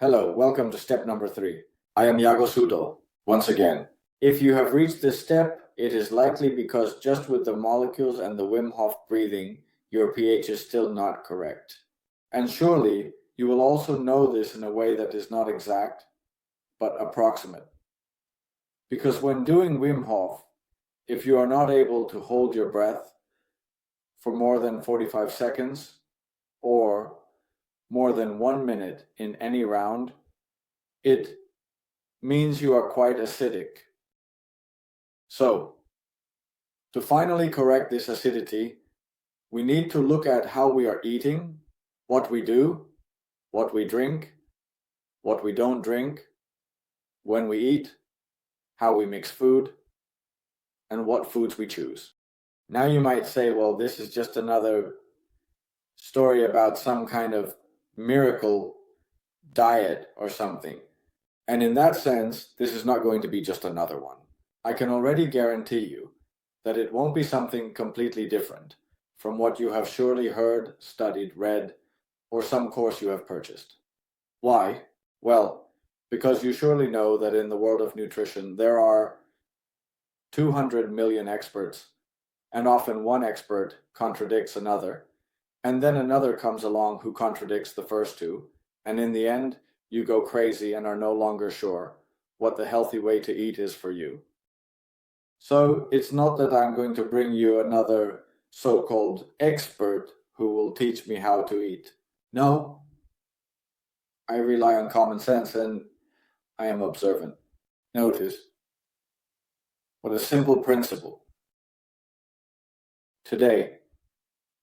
Hello, welcome to step number 3. I am Iago Souto, once again. If you have reached this step, it is likely because just with the molecules and the Wim Hof breathing, your pH is still not correct. And surely, you will also know this in a way that is not exact, but approximate. Because when doing Wim Hof, if you are not able to hold your breath for more than 45 seconds, or more than 1 minute in any round, it means you are quite acidic. So, to finally correct this acidity, we need to look at how we are eating, what we do, what we drink, what we don't drink, when we eat, how we mix food, and what foods we choose. Now you might say, well, this is just another story about some kind of miracle diet or something. And in that sense, this is not going to be just another one. I can already guarantee you that it won't be something completely different from what you have surely heard, studied, read, or some course you have purchased. Why? Well, because you surely know that in the world of nutrition, there are 200 million experts, and often one expert contradicts another, and then another comes along who contradicts the first two, and in the end, you go crazy and are no longer sure what the healthy way to eat is for you. So it's not that I'm going to bring you another so-called expert who will teach me how to eat. No, I rely on common sense and I am observant. Notice what a simple principle. Today,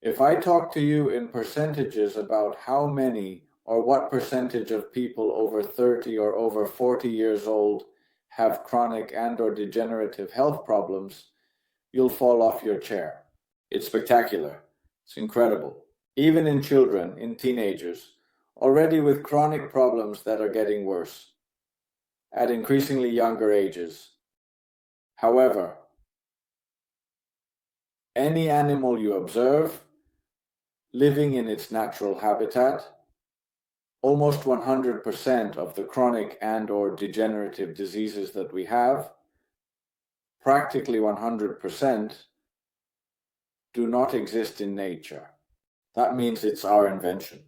if I talk to you in percentages about how many or what percentage of people over 30 or over 40 years old have chronic and/or degenerative health problems, you'll fall off your chair. It's spectacular. It's incredible. Even in children, in teenagers, already with chronic problems that are getting worse at increasingly younger ages. However, any animal you observe living in its natural habitat, almost 100% of the chronic and/or degenerative diseases that we have, practically 100%, do not exist in nature. That means it's our invention,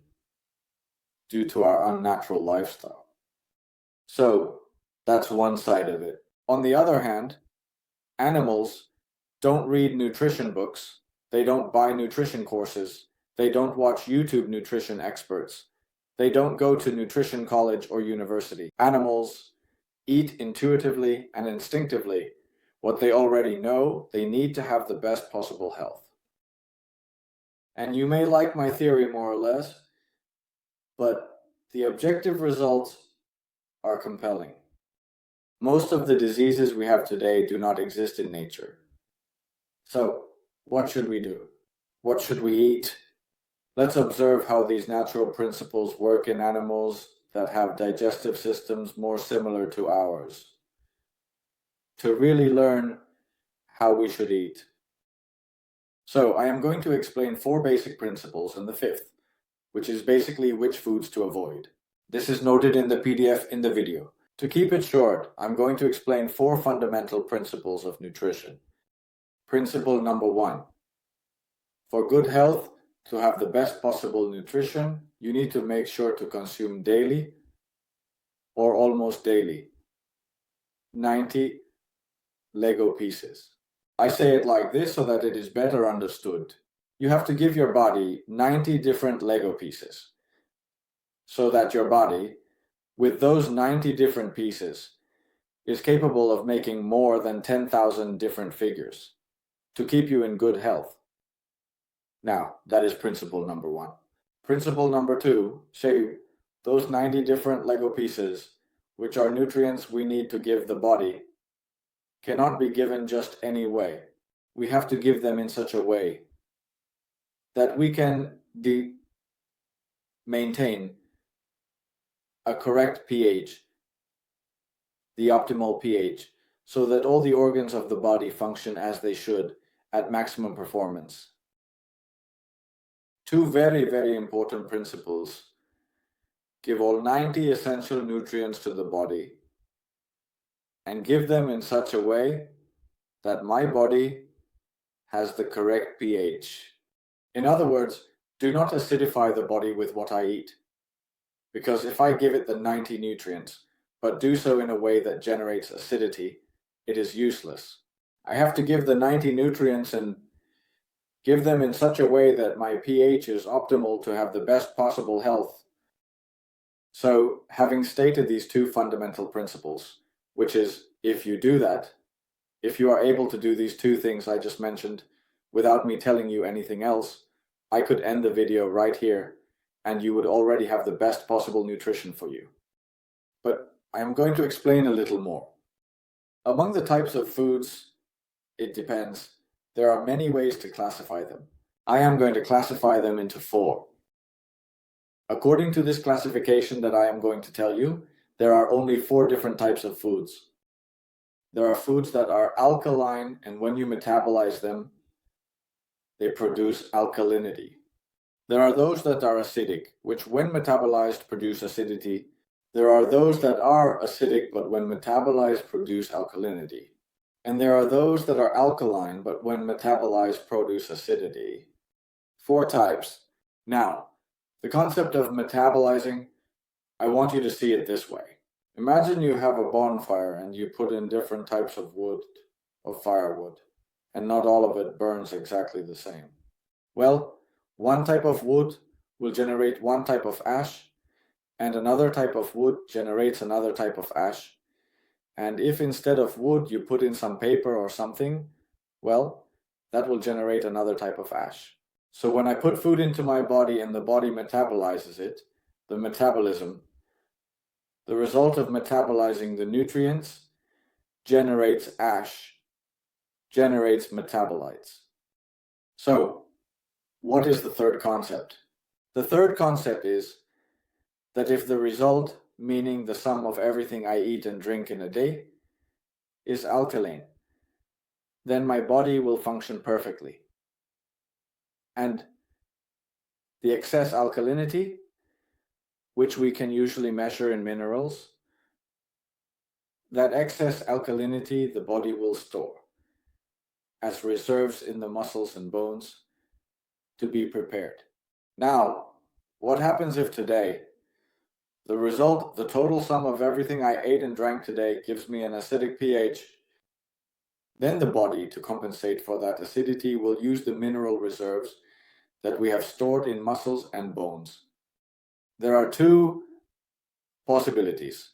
due to our unnatural lifestyle. So, that's one side of it. On the other hand, animals don't read nutrition books, they don't buy nutrition courses, they don't watch YouTube nutrition experts, they don't go to nutrition college or university. Animals eat intuitively and instinctively what they already know they need to have the best possible health. And you may like my theory more or less, but the objective results are compelling. Most of the diseases we have today do not exist in nature. So, what should we do? What should we eat? Let's observe how these natural principles work in animals that have digestive systems more similar to ours, to really learn how we should eat. So, I am going to explain 4 basic principles and the 5th, which is basically which foods to avoid. This is noted in the PDF in the video. To keep it short, I'm going to explain 4 fundamental principles of nutrition. Principle number 1. For good health, to have the best possible nutrition, you need to make sure to consume daily, or almost daily, 90 Lego pieces. I say it like this so that it is better understood. You have to give your body 90 different Lego pieces, so that your body, with those 90 different pieces, is capable of making more than 10,000 different figures to keep you in good health. Now, that is principle number 1. Principle number 2, say those 90 different Lego pieces, which are nutrients we need to give the body, cannot be given just any way. We have to give them in such a way that we can maintain a correct pH, the optimal pH, so that all the organs of the body function as they should at maximum performance. 2 very, very important principles give all 90 essential nutrients to the body, and give them in such a way that my body has the correct pH. In other words, do not acidify the body with what I eat, because if I give it the 90 nutrients, but do so in a way that generates acidity, it is useless. I have to give the 90 nutrients and give them in such a way that my pH is optimal to have the best possible health. So, having stated these two fundamental principles, which is, if you do that, if you are able to do these two things I just mentioned, without me telling you anything else, I could end the video right here, and you would already have the best possible nutrition for you. But I am going to explain a little more. Among the types of foods, it depends. There are many ways to classify them. I am going to classify them into 4. According to this classification that I am going to tell you, there are only 4 different types of foods. There are foods that are alkaline, and when you metabolize them, they produce alkalinity. There are those that are acidic, which when metabolized produce acidity. There are those that are acidic, but when metabolized produce alkalinity. And there are those that are alkaline, but when metabolized produce acidity. 4 types. Now, the concept of metabolizing, I want you to see it this way. Imagine you have a bonfire and you put in different types of wood, of firewood, and not all of it burns exactly the same. Well, one type of wood will generate one type of ash, and another type of wood generates another type of ash. And if instead of wood you put in some paper or something, well, that will generate another type of ash. So when I put food into my body and the body metabolizes it, the metabolism, the result of metabolizing the nutrients generates ash, generates metabolites. So, what is the third concept? The third concept is that if the result, meaning the sum of everything I eat and drink in a day, is alkaline, then my body will function perfectly. And the excess alkalinity, which we can usually measure in minerals, that excess alkalinity the body will store as reserves in the muscles and bones to be prepared. Now, what happens if today the result, the total sum of everything I ate and drank today gives me an acidic pH? Then the body, to compensate for that acidity, will use the mineral reserves that we have stored in muscles and bones. There are 2 possibilities.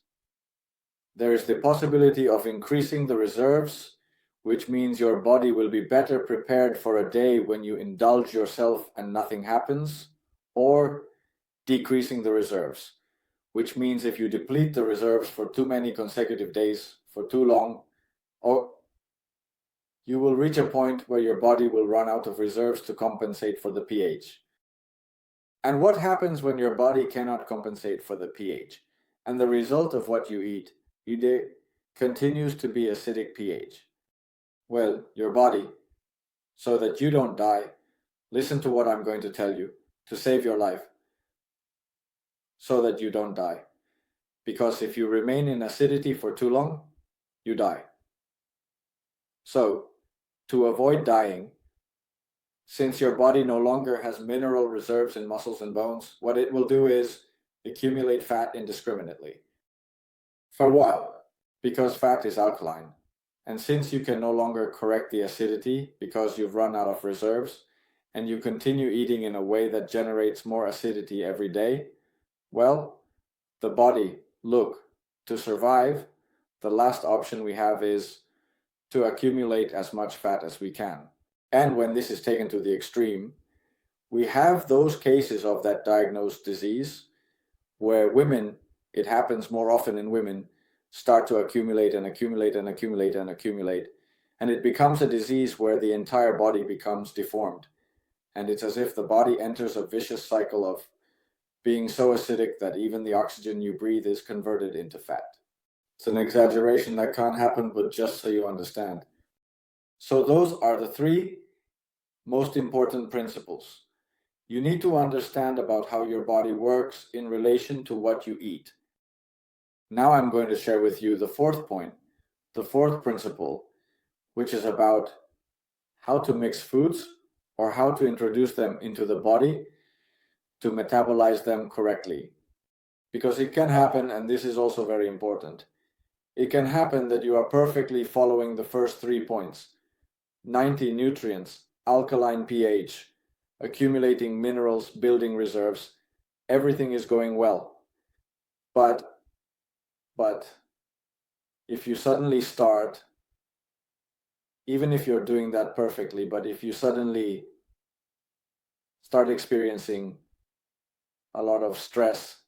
There is the possibility of increasing the reserves, which means your body will be better prepared for a day when you indulge yourself and nothing happens, or decreasing the reserves, which means if you deplete the reserves for too many consecutive days, for too long, or you will reach a point where your body will run out of reserves to compensate for the pH. And what happens when your body cannot compensate for the pH? And the result of what you eat continues to be acidic pH. Well, your body, so that you don't die, listen to what I'm going to tell you to save your life, so that you don't die. Because if you remain in acidity for too long, you die. So, to avoid dying, since your body no longer has mineral reserves in muscles and bones, what it will do is accumulate fat indiscriminately. For what? Because fat is alkaline. And since you can no longer correct the acidity because you've run out of reserves, and you continue eating in a way that generates more acidity every day, well, the body, to survive, the last option we have is to accumulate as much fat as we can. And when this is taken to the extreme, we have those cases of that diagnosed disease where women, it happens more often in women, start to accumulate and accumulate and accumulate and accumulate. And it becomes a disease where the entire body becomes deformed. And it's as if the body enters a vicious cycle of being so acidic that even the oxygen you breathe is converted into fat. It's an exaggeration that can't happen, but just so you understand. So those are the 3 most important principles. You need to understand about how your body works in relation to what you eat. Now I'm going to share with you the fourth point, the fourth principle, which is about how to mix foods or how to introduce them into the body to metabolize them correctly. Because it can happen, and this is also very important, it can happen that you are perfectly following the first 3 points. 90 nutrients, alkaline pH, accumulating minerals, building reserves, everything is going well. But if you suddenly start, even if you're doing that perfectly, but if you suddenly start experiencing a lot of stress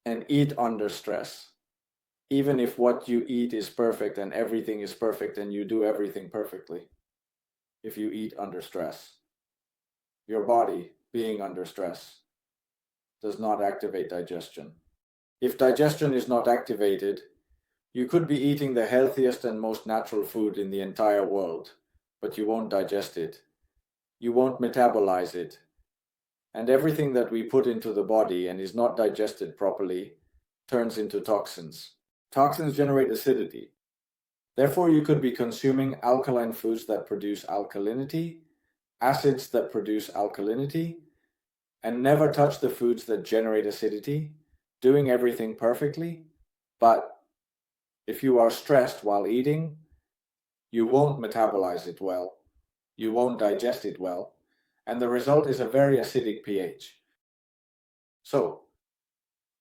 and eat under stress, even if what you eat is perfect and everything is perfect and you do everything perfectly, if you eat under stress, your body, being under stress, does not activate digestion. If digestion is not activated, you could be eating the healthiest and most natural food in the entire world, but you won't digest it. You won't metabolize it. And everything that we put into the body and is not digested properly turns into toxins. Toxins generate acidity. Therefore, you could be consuming alkaline foods that produce alkalinity, acids that produce alkalinity, and never touch the foods that generate acidity, doing everything perfectly. But if you are stressed while eating, you won't metabolize it well, you won't digest it well, and the result is a very acidic pH. So,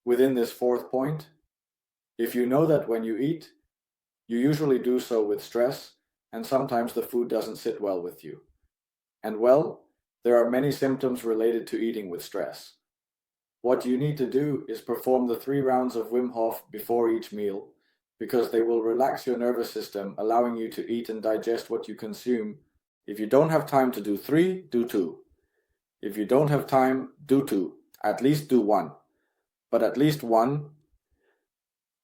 within this fourth point, if you know that when you eat, you usually do so with stress, and sometimes the food doesn't sit well with you. And well, there are many symptoms related to eating with stress. What you need to do is perform the 3 rounds of Wim Hof before each meal, because they will relax your nervous system, allowing you to eat and digest what you consume. If you don't have time to do 3, do 2. If you don't have time, do 2. At least do 1. But at least 1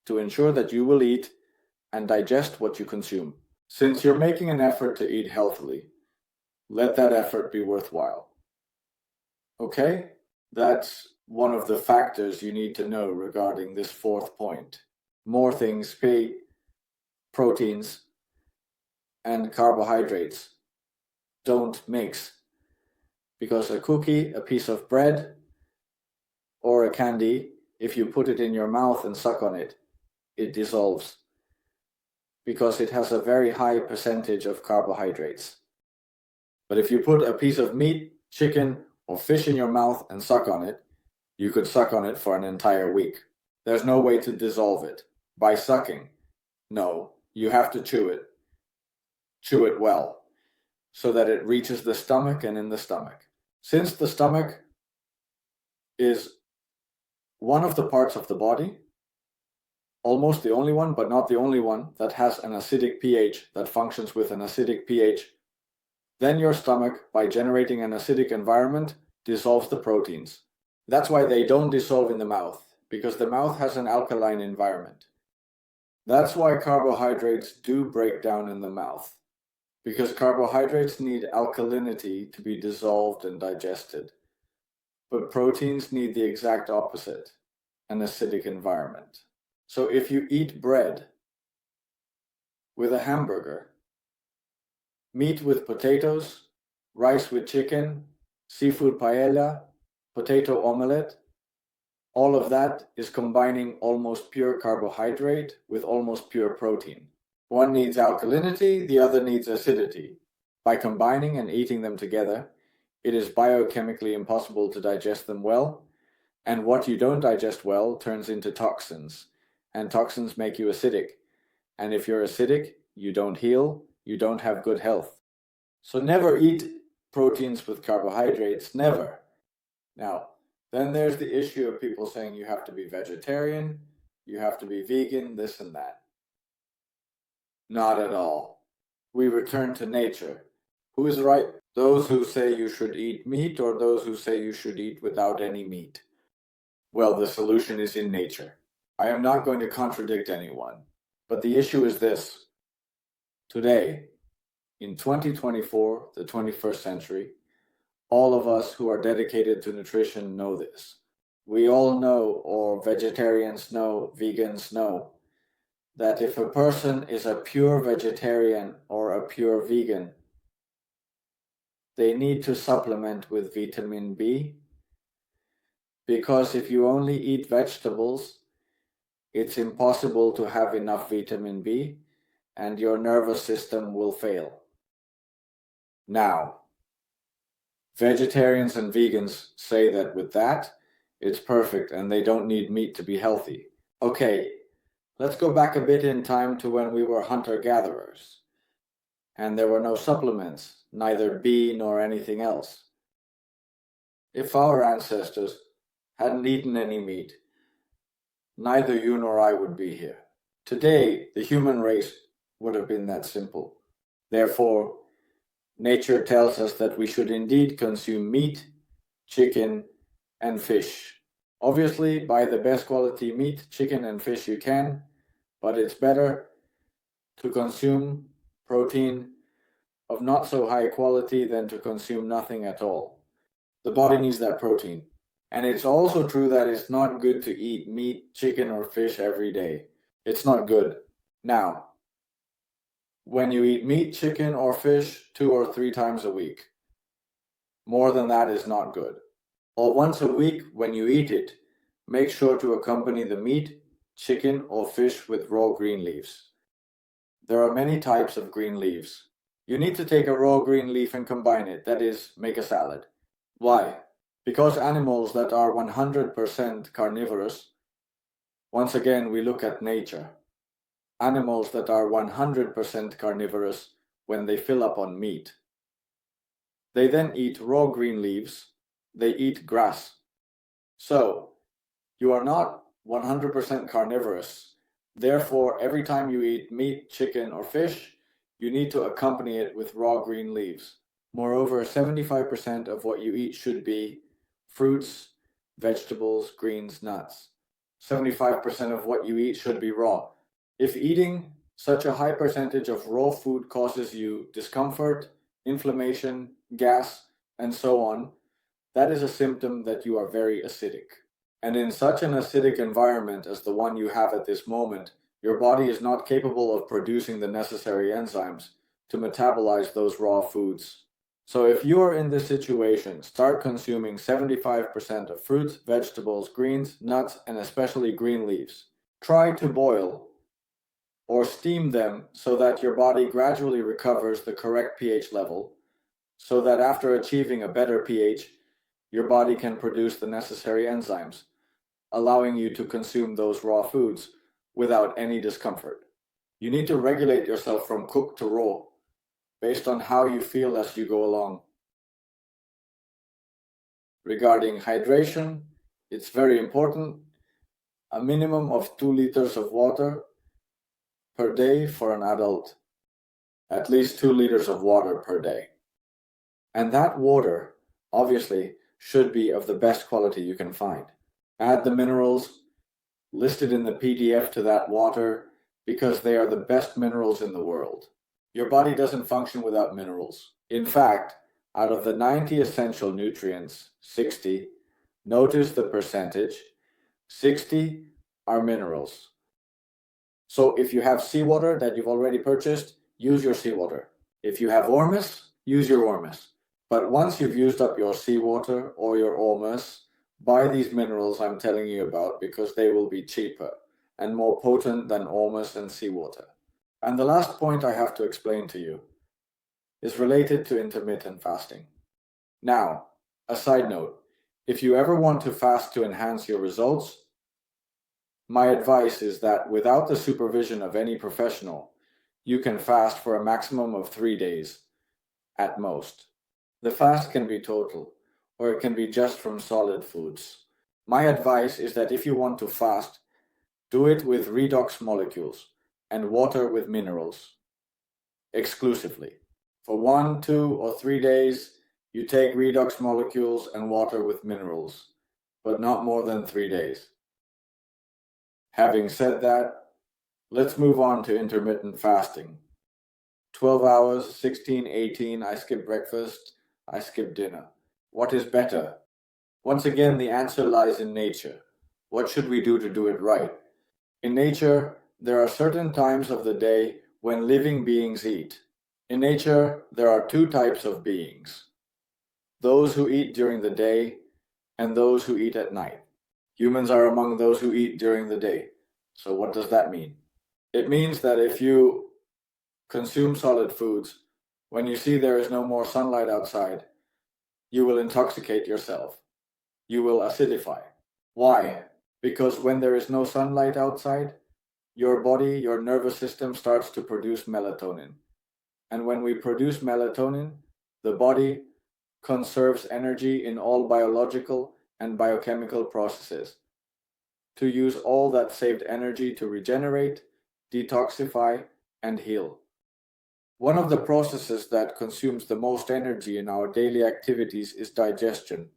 to ensure that you will eat and digest what you consume. Since you're making an effort to eat healthily, let that effort be worthwhile. Okay? That's one of the factors you need to know regarding this fourth point. More things, proteins, and carbohydrates don't mix. Because a cookie, a piece of bread, or a candy, if you put it in your mouth and suck on it, it dissolves. Because it has a very high percentage of carbohydrates. But if you put a piece of meat, chicken, or fish in your mouth and suck on it, you could suck on it for an entire week. There's no way to dissolve it by sucking. No, you have to chew it. Chew it well, so that it reaches the stomach and in the stomach. Since the stomach is one of the parts of the body, almost the only one, but not the only one, that has an acidic pH, that functions with an acidic pH, then your stomach, by generating an acidic environment, dissolves the proteins. That's why they don't dissolve in the mouth, because the mouth has an alkaline environment. That's why carbohydrates do break down in the mouth, because carbohydrates need alkalinity to be dissolved and digested. But proteins need the exact opposite, an acidic environment. So if you eat bread with a hamburger, meat with potatoes, rice with chicken, seafood paella, potato omelette, all of that is combining almost pure carbohydrate with almost pure protein. One needs alkalinity, the other needs acidity. By combining and eating them together, it is biochemically impossible to digest them well, and what you don't digest well turns into toxins, and toxins make you acidic. And if you're acidic, you don't heal, you don't have good health. So never eat proteins with carbohydrates, never. Now, then there's the issue of people saying you have to be vegetarian, you have to be vegan, this and that. Not at all. We return to nature. Who is right? Those who say you should eat meat or those who say you should eat without any meat? Well, the solution is in nature. I am not going to contradict anyone, but the issue is this. Today, in 2024, the 21st century, All of us who are dedicated to nutrition know this. We all know, or vegetarians know, vegans know, that if a person is a pure vegetarian or a pure vegan, they need to supplement with vitamin B, because if you only eat vegetables, it's impossible to have enough vitamin B and your nervous system will fail. Now, vegetarians and vegans say that with that, it's perfect and they don't need meat to be healthy. Okay, let's go back a bit in time to when we were hunter-gatherers and there were no supplements, neither B nor anything else. If our ancestors hadn't eaten any meat, neither you nor I would be here. Today, the human race would have been that simple. Therefore, nature tells us that we should indeed consume meat, chicken, and fish. Obviously, buy the best quality meat, chicken, and fish you can, but it's better to consume protein of not so high quality than to consume nothing at all. The body needs that protein. And it's also true that it's not good to eat meat, chicken, or fish every day. It's not good. Now, when you eat meat, chicken, or fish 2 or 3 times a week, more than that is not good. Or once a week when you eat it, make sure to accompany the meat, chicken, or fish with raw green leaves. There are many types of green leaves. You need to take a raw green leaf and combine it, that is, make a salad. Why? Because animals that are 100% carnivorous, once again we look at nature, animals that are 100% carnivorous when they fill up on meat, they then eat raw green leaves, they eat grass. So, you are not 100% carnivorous, therefore every time you eat meat, chicken, or fish, you need to accompany it with raw green leaves. Moreover, 75% of what you eat should be fruits, vegetables, greens, nuts. 75% of what you eat should be raw. If eating such a high percentage of raw food causes you discomfort, inflammation, gas, and so on, that is a symptom that you are very acidic. And in such an acidic environment as the one you have at this moment, your body is not capable of producing the necessary enzymes to metabolize those raw foods. So if you are in this situation, start consuming 75% of fruits, vegetables, greens, nuts, and especially green leaves. Try to boil or steam them so that your body gradually recovers the correct pH level, so that after achieving a better pH, your body can produce the necessary enzymes, allowing you to consume those raw foods without any discomfort. You need to regulate yourself from cooked to raw, based on how you feel as you go along. Regarding hydration, it's very important. A minimum of 2 liters of water per day for an adult. At least 2 liters of water per day. And that water, obviously, should be of the best quality you can find. Add the minerals listed in the PDF to that water because they are the best minerals in the world. Your body doesn't function without minerals. In fact, out of the 90 essential nutrients, 60, notice the percentage, 60 are minerals. So if you have seawater that you've already purchased, use your seawater. If you have Ormus, use your Ormus. But once you've used up your seawater or your Ormus, buy these minerals I'm telling you about because they will be cheaper and more potent than Ormus and seawater. And the last point I have to explain to you is related to intermittent fasting. Now, a side note, if you ever want to fast to enhance your results, my advice is that without the supervision of any professional, you can fast for a maximum of 3 days, at most. The fast can be total, or it can be just from solid foods. My advice is that if you want to fast, do it with redox molecules and water with minerals, exclusively. For 1, 2, or 3 days, you take redox molecules and water with minerals, but not more than 3 days. Having said that, let's move on to intermittent fasting. 12 hours, 16, 18, I skip breakfast, I skip dinner. What is better? Once again, the answer lies in nature. What should we do to do it right? In nature, there are certain times of the day when living beings eat. In nature, there are two types of beings: those who eat during the day and those who eat at night. Humans are among those who eat during the day. So what does that mean? It means that if you consume solid foods, when you see there is no more sunlight outside, you will intoxicate yourself. You will acidify. Why? Because when there is no sunlight outside, your body, your nervous system starts to produce melatonin. And when we produce melatonin, the body conserves energy in all biological and biochemical processes to use all that saved energy to regenerate, detoxify, and heal. One of the processes that consumes the most energy in our daily activities is digestion.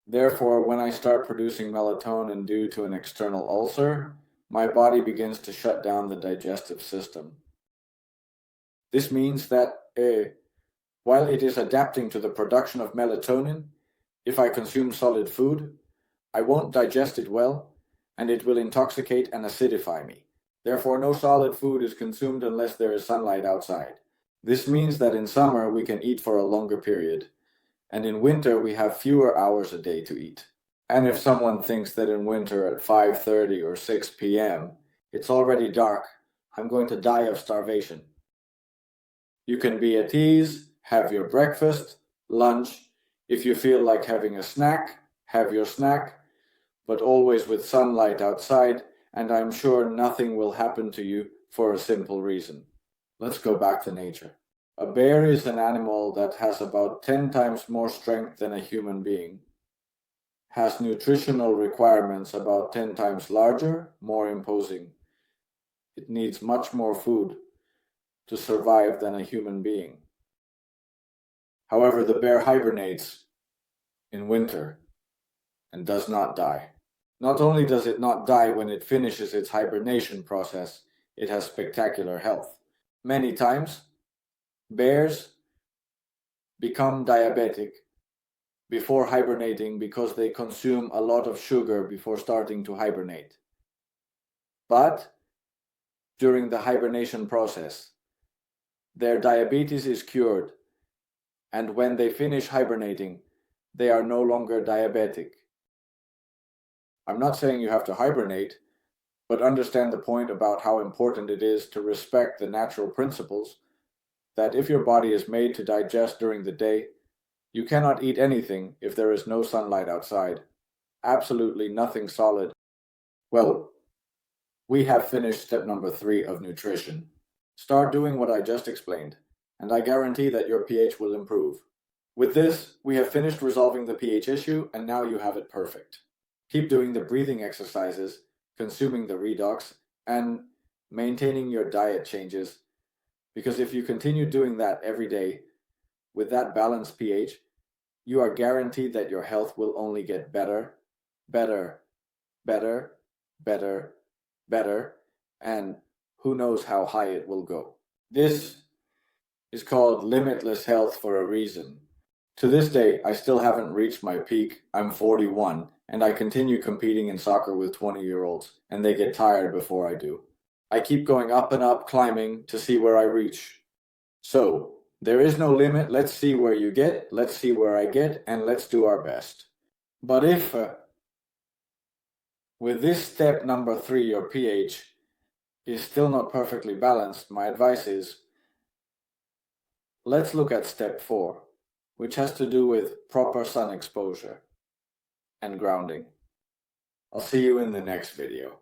Therefore, when I start producing melatonin due to an external ulcer, my body begins to shut down the digestive system. This means that while it is adapting to the production of melatonin, if I consume solid food, I won't digest it well, and it will intoxicate and acidify me. Therefore, no solid food is consumed unless there is sunlight outside. This means that in summer we can eat for a longer period, and in winter we have fewer hours a day to eat. And if someone thinks that in winter at 5:30 or 6 p.m. it's already dark, I'm going to die of starvation. You can be at ease, have your breakfast, lunch. If you feel like having a snack, have your snack, but always with sunlight outside, and I'm sure nothing will happen to you for a simple reason. Let's go back to nature. A bear is an animal that has about 10 times more strength than a human being, has nutritional requirements about 10 times larger, more imposing. It needs much more food to survive than a human being. However, the bear hibernates in winter and does not die. Not only does it not die when it finishes its hibernation process, it has spectacular health. Many times, bears become diabetic before hibernating because they consume a lot of sugar before starting to hibernate. But during the hibernation process, their diabetes is cured, and when they finish hibernating, they are no longer diabetic. I'm not saying you have to hibernate, but understand the point about how important it is to respect the natural principles that if your body is made to digest during the day, you cannot eat anything if there is no sunlight outside. Absolutely nothing solid. Well, we have finished step number 3 of nutrition. Start doing what I just explained, and I guarantee that your pH will improve. With this, we have finished resolving the pH issue, and now you have it perfect. Keep doing the breathing exercises, consuming the redox, and maintaining your diet changes, because if you continue doing that every day with that balanced pH, you are guaranteed that your health will only get better, better, better, better, better, and who knows how high it will go. This is called limitless health for a reason. To this day, I still haven't reached my peak. I'm 41, and I continue competing in soccer with 20-year-olds, and they get tired before I do. I keep going up and up, climbing to see where I reach. So, there is no limit. Let's see where you get, let's see where I get, and let's do our best. But if, with this step number 3, your pH is still not perfectly balanced, my advice is, let's look at step 4, which has to do with proper sun exposure and grounding. I'll see you in the next video.